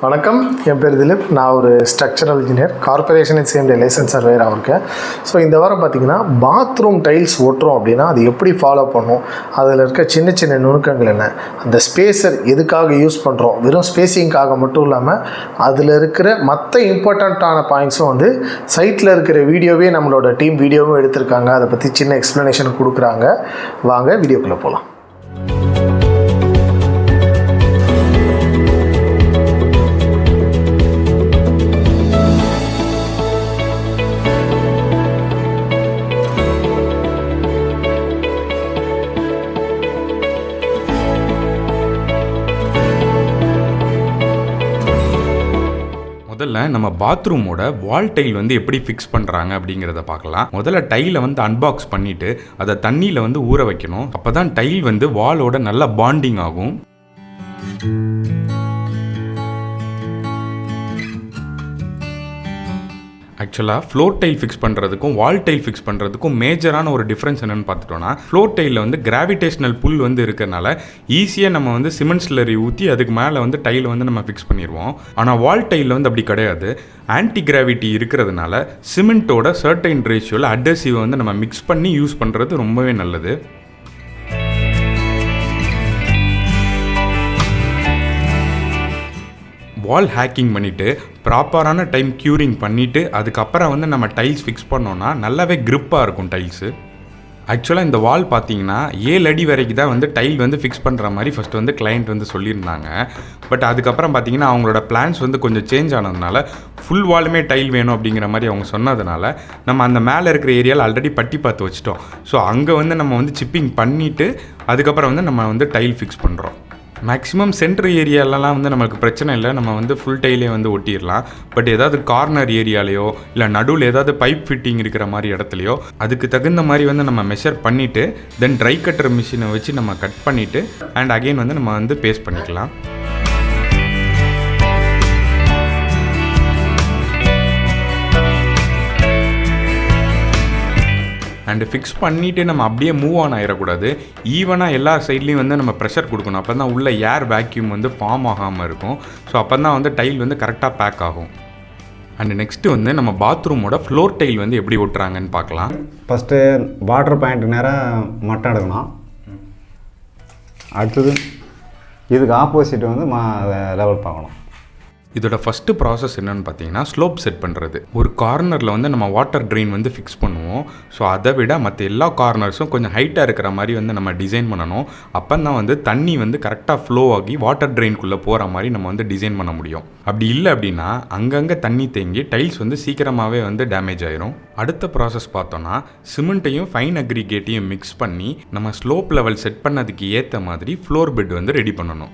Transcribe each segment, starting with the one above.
வணக்கம், என் பேர் திலீப். நான் ஒரு structural engineer, corporation C M D licence சர்வேயராக இருக்கேன். ஸோ இந்த வாரம் பார்த்திங்கன்னா பாத்ரூம் டைல்ஸ் ஒட்டுறோம் அப்படின்னா அது எப்படி ஃபாலோ பண்ணும், அதில் இருக்க சின்ன சின்ன நுணுக்கங்கள் என்ன, அந்த ஸ்பேஸர் எதுக்காக யூஸ் பண்ணுறோம், வெறும் ஸ்பேஸிங்காக மட்டும் இல்லாமல் அதில் இருக்கிற மற்ற இம்பார்ட்டண்ட்டான பாயிண்ட்ஸும் வந்து சைட்டில் இருக்கிற வீடியோவே நம்மளோட டீம் வீடியோவும் எடுத்திருக்காங்க. அதை பற்றி சின்ன எக்ஸ்ப்ளனேஷன் கொடுக்குறாங்க. வாங்க வீடியோக்குள்ளே போகலாம். முதல்ல நம்ம பாத்ரூமோட வால் டைல் வந்து எப்படி ஃபிக்ஸ் பண்ணுறாங்க அப்படிங்கிறத பார்க்கலாம். முதல்ல டைலை வந்து அன்பாக்ஸ் பண்ணிவிட்டு அதை தண்ணியில் வந்து ஊற வைக்கணும். அப்போ தான் டைல் வந்து வாலோட நல்லா பாண்டிங் ஆகும். ஆக்சுவலாக ஃப்ளோர் டைல் ஃபிக்ஸ் பண்ணுறதுக்கும் வால் டைல் ஃபிக்ஸ் பண்ணுறதுக்கும் மேஜரான ஒரு டிஃப்ரென்ஸ் என்னென்னு பார்த்துட்டோன்னா, ஃப்ளோர் டைலில் வந்து கிராவிடேஷனல் புல் வந்து இருக்கிறனால ஈஸியாக நம்ம வந்து சிமெண்ட் ஸ்லரி ஊற்றி அதுக்கு மேலே வந்து டைல் வந்து நம்ம ஃபிக்ஸ் பண்ணிடுவோம். ஆனால் வால் டைலில் வந்து அப்படி கிடையாது. ஆன்டி கிராவிட்டி இருக்கிறதுனால சிமெண்ட்டோட சர்டைன் ரேஷியோவில் அட்ஹெசிவை வந்து நம்ம மிக்ஸ் பண்ணி யூஸ் பண்ணுறது ரொம்பவே நல்லது. வால் ஹேக்கிங் பண்ணிவிட்டு ப்ராப்பரான டைம் க்யூரிங் பண்ணிவிட்டு அதுக்கப்புறம் வந்து நம்ம டைல்ஸ் ஃபிக்ஸ் பண்ணோன்னா நல்லாவே க்ரிப்பாக இருக்கும் டைல்ஸு. ஆக்சுவலாக இந்த வால் பார்த்தீங்கன்னா 7 அடி வரைக்கும் தான் வந்து டைல் வந்து ஃபிக்ஸ் பண்ணுற மாதிரி ஃபஸ்ட்டு வந்து கிளைண்ட் வந்து சொல்லியிருந்தாங்க. பட் அதுக்கப்புறம் பார்த்தீங்கன்னா அவங்களோட பிளான்ஸ் வந்து கொஞ்சம் சேஞ்ச் ஆனதுனால ஃபுல் வாலுமே டைல் வேணும் அப்படிங்கிற மாதிரி அவங்க சொன்னதுனால நம்ம அந்த மேலே இருக்கிற ஏரியாவில் ஆல்ரெடி பட்டி பார்த்து வச்சிட்டோம். ஸோ அங்கே வந்து நம்ம வந்து சிப்பிங் பண்ணிவிட்டு அதுக்கப்புறம் வந்து நம்ம வந்து டைல் ஃபிக்ஸ் பண்ணுறோம். மேக்ஸிமம் சென்டர் ஏரியாலலாம் வந்து நம்மளுக்கு பிரச்சனை இல்லை, நம்ம வந்து ஃபுல் டைலே வந்து ஒட்டிடலாம். பட் ஏதாவது கார்னர் ஏரியாலையோ இல்லை நடுவில் ஏதாவது பைப் ஃபிட்டிங் இருக்கிற மாதிரி இடத்துலையோ அதுக்கு தகுந்த மாதிரி வந்து நம்ம மெஷர் பண்ணிவிட்டு தென் ட்ரை கட்டர் மிஷினை வச்சு நம்ம கட் பண்ணிவிட்டு அண்ட் அகெயின் வந்து நம்ம வந்து பேஸ்ட் பண்ணிக்கலாம். அண்டு ஃபிக்ஸ் பண்ணிவிட்டு நம்ம அப்படியே மூவ் ஆன் ஆகிடக்கூடாது. ஈவனாக எல்லா சைட்லேயும் வந்து நம்ம ப்ரெஷர் கொடுக்கணும். அப்போ தான் உள்ள ஏர் வேக்யூம் வந்து ஃபார்ம் ஆகாமல் இருக்கும். ஸோ அப்போ தான் வந்து டைல் வந்து கரெக்டாக பேக் ஆகும். அண்டு நெக்ஸ்ட்டு வந்து நம்ம பாத்ரூமோட ஃப்ளோர் டைல் வந்து எப்படி ஒட்டுறாங்கன்னு பார்க்கலாம். ஃபஸ்ட்டு வாட்டர் பாயிண்ட் நேராக மட்டம் எடுக்கணும். அடுத்தது இதுக்கு ஆப்போசிட் வந்து லெவல் பார்க்கணும். இதோட ஃபஸ்ட்டு ப்ராசஸ் என்னென்னு பார்த்தீங்கன்னா ஸ்லோப் செட் பண்ணுறது. ஒரு கார்னரில் வந்து நம்ம வாட்டர் ட்ரெயின் வந்து ஃபிக்ஸ் பண்ணுவோம். ஸோ அதை விட மற்ற எல்லா கார்னர்ஸும் கொஞ்சம் ஹைட்டாக இருக்கிற மாதிரி வந்து நம்ம டிசைன் பண்ணணும். அப்போ தான் வந்து தண்ணி வந்து கரெக்டாக ஃப்ளோ ஆகி வாட்டர் ட்ரெயின்குள்ளே போகிற மாதிரி நம்ம வந்து டிசைன் பண்ண முடியும். அப்படி இல்லை அப்படின்னா அங்கங்கே தண்ணி தேங்கி டைல்ஸ் வந்து சீக்கிரமாகவே வந்து டேமேஜ் ஆயிரும். அடுத்த ப்ராசஸ் பார்த்தோன்னா சிமெண்ட்டையும் ஃபைன் அக்ரிகேட்டையும் மிக்ஸ் பண்ணி நம்ம ஸ்லோப் லெவல் செட் பண்ணதுக்கு ஏற்ற மாதிரி ஃப்ளோர் பெட் வந்து ரெடி பண்ணணும்.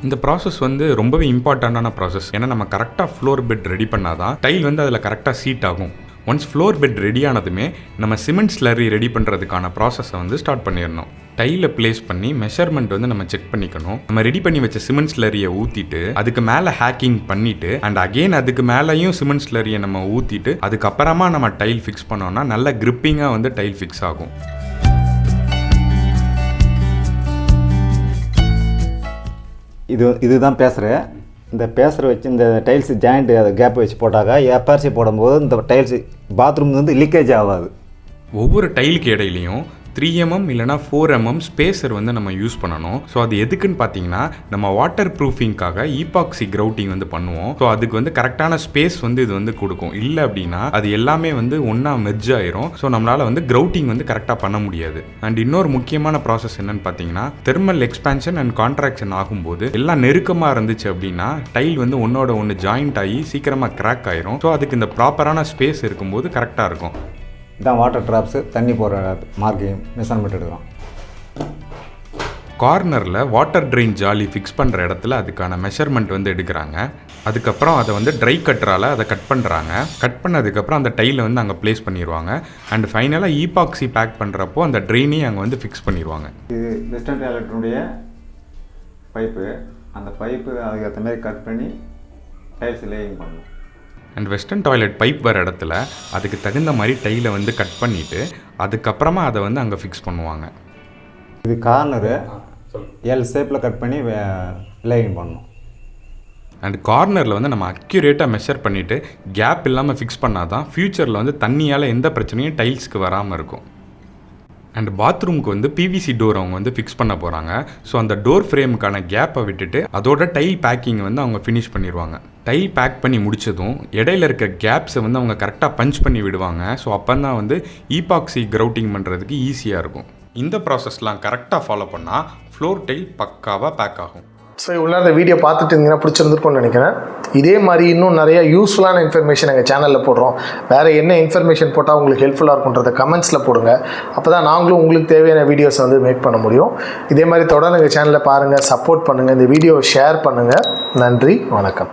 இந்த ப்ராசஸ் வந்து ரொம்பவே இம்பார்ட்டண்ட்டான ப்ராசஸ். ஏன்னா நம்ம கரெக்டாக ஃப்ளோர் பெட் ரெடி பண்ணால் தான் டைல் வந்து அதில் கரெக்டாக சீட் ஆகும். ஒன்ஸ் ஃப்ளோர் பெட் ரெடி ஆனதுமே நம்ம சிமெண்ட் ஸ்லரி ரெடி பண்ணுறதுக்கான ப்ராசஸை வந்து ஸ்டார்ட் பண்ணிடணும். டைலை பிளேஸ் பண்ணி மெஷர்மெண்ட் வந்து நம்ம செக் பண்ணிக்கணும். நம்ம ரெடி பண்ணி வச்ச சிமெண்ட் ஸ்லரியை ஊற்றிட்டு அதுக்கு மேலே ஹேக்கிங் பண்ணிவிட்டு அண்ட் அகெயின் அதுக்கு மேலேயும் சிமெண்ட் ஸ்லரியை நம்ம ஊற்றிட்டு அதுக்கப்புறமா நம்ம டைல் ஃபிக்ஸ் பண்ணோன்னா நல்ல கிரிப்பிங்காக வந்து டைல் ஃபிக்ஸ் ஆகும். இதுதான் பேசுகிறேன். இந்த பேசுகிற வச்சு இந்த டைல்ஸ் ஜாயிண்ட் அதை கேப் வச்சு போட்டாக்கா எப்ஆர்சி போடும்போது இந்த டைல்ஸ் பாத்ரூம் வந்து லீக்கேஜ் ஆகாது. ஒவ்வொரு டைலுக்கு இடையிலையும் 3mm இல்லைனா 4mm ஸ்பேஸர் வந்து நம்ம யூஸ் பண்ணணும். ஸோ அது எதுக்குன்னு பார்த்தீங்கன்னா நம்ம வாட்டர் ப்ரூஃபிங்காக ஈபாக்சி கிரவுட்டிங் வந்து பண்ணுவோம். ஸோ அதுக்கு வந்து கரெக்டான ஸ்பேஸ் வந்து இது வந்து கொடுக்கும். இல்லை அப்படின்னா அது எல்லாமே வந்து ஒன்றா மெர்ஜ் ஆயிரும். ஸோ நம்மளால் வந்து கிரவுட்டிங் வந்து கரெக்டாக பண்ண முடியாது. அண்ட் இன்னொரு முக்கியமான ப்ராசஸ் என்னன்னு பார்த்தீங்கன்னா தெர்மல் எக்ஸ்பேன்ஷன் அண்ட் கான்ட்ராக்ஷன் ஆகும்போது எல்லாம் நெருக்கமாக இருந்துச்சு அப்படின்னா டைல் வந்து ஒன்றோட ஒன்று ஜாயிண்ட் ஆகி சீக்கிரமாக கிராக் ஆயிரும். ஸோ அதுக்கு இந்த ப்ராப்பரான ஸ்பேஸ் இருக்கும்போது கரெக்டாக இருக்கும். இதான் வாட்டர் ட்ராப்ஸு, தண்ணி போகிற மார்க்கையும் மெஷர்மெண்ட் எடுக்கிறோம். கார்னரில் வாட்டர் ட்ரெயின் ஜாலி ஃபிக்ஸ் பண்ணுற இடத்துல அதுக்கான மெஷர்மெண்ட் வந்து எடுக்கிறாங்க. அதுக்கப்புறம் அதை வந்து ட்ரை கட்டரால் அதை கட் பண்ணுறாங்க. கட் பண்ணதுக்கப்புறம் அந்த டைலை வந்து அங்கே ப்ளேஸ் பண்ணிடுவாங்க. அண்ட் ஃபைனலாக ஈபாக்சி பேக் பண்ணுறப்போ அந்த ட்ரெயினையும் அங்கே வந்து ஃபிக்ஸ் பண்ணிடுவாங்க. இது வெஸ்டர்ன் டாய்லெட்டினுடைய பைப்பு. அந்த பைப்பு அதுக்கு ஏற்ற மாதிரி கட் பண்ணி டைல்ஸ் லேயிங் பண்ணணும். அண்ட் வெஸ்டர்ன் டாய்லெட் பைப் வர இடத்துல அதுக்கு தகுந்த மாதிரி டைலை வந்து கட் பண்ணிவிட்டு அதுக்கப்புறமா அதை வந்து அங்கே ஃபிக்ஸ் பண்ணுவாங்க. இது கார்னரு எல் ஷேப்பில் கட் பண்ணி லேயிங் பண்ணணும். அண்ட் கார்னரில் வந்து நம்ம அக்யூரேட்டாக மெஷர் பண்ணிவிட்டு கேப் இல்லாமல் ஃபிக்ஸ் பண்ணால் தான் ஃப்யூச்சரில் வந்து தண்ணியால் எந்த பிரச்சனையும் டைல்ஸ்க்கு வராமல் இருக்கும். அண்ட் பாத்ரூமுக்கு வந்து பிவிசி டோர் அவங்க வந்து ஃபிக்ஸ் பண்ண போகிறாங்க. ஸோ அந்த டோர் ஃப்ரேமுக்கான கேப்பை விட்டுட்டு அதோட டைல் பேக்கிங் வந்து அவங்க ஃபினிஷ் பண்ணிடுவாங்க. டைல் பேக் பண்ணி முடித்ததும் இடையில இருக்க கேப்ஸை வந்து அவங்க கரெக்டாக பஞ்ச் பண்ணி விடுவாங்க. ஸோ அப்போ தான் வந்து ஈபாக்சி கிரவுட்டிங் பண்ணுறதுக்கு ஈஸியாக இருக்கும். இந்த ப்ராசஸ்லாம் கரெக்டாக ஃபாலோ பண்ணால் ஃப்ளோர் டைல் பக்காவாக பேக் ஆகும். ஸோ இவ்வளோ இந்த வீடியோ பார்த்துட்டு இருந்தீங்கன்னா பிடிச்சிருந்துருக்கும்னு நினைக்கிறேன். இதே மாதிரி இன்னும் நிறைய யூஸ்ஃபுல்லான இன்ஃபர்மேஷன் எங்கள் சேனலில் போடுறோம். வேறு என்ன இன்ஃபர்மேஷன் போட்டால் உங்களுக்கு ஹெல்ப்ஃபுல்லாக இருக்குன்றதை கமெண்ட்ஸில் போடுங்க. அப்போ தான் நாங்களும் உங்களுக்கு தேவையான வீடியோஸை வந்து மேக் பண்ண முடியும். இதே மாதிரி தொடர்ந்து எங்கள் சேனலில் பாருங்கள், சப்போர்ட் பண்ணுங்கள், இந்த வீடியோவை ஷேர் பண்ணுங்கள். நன்றி, வணக்கம்.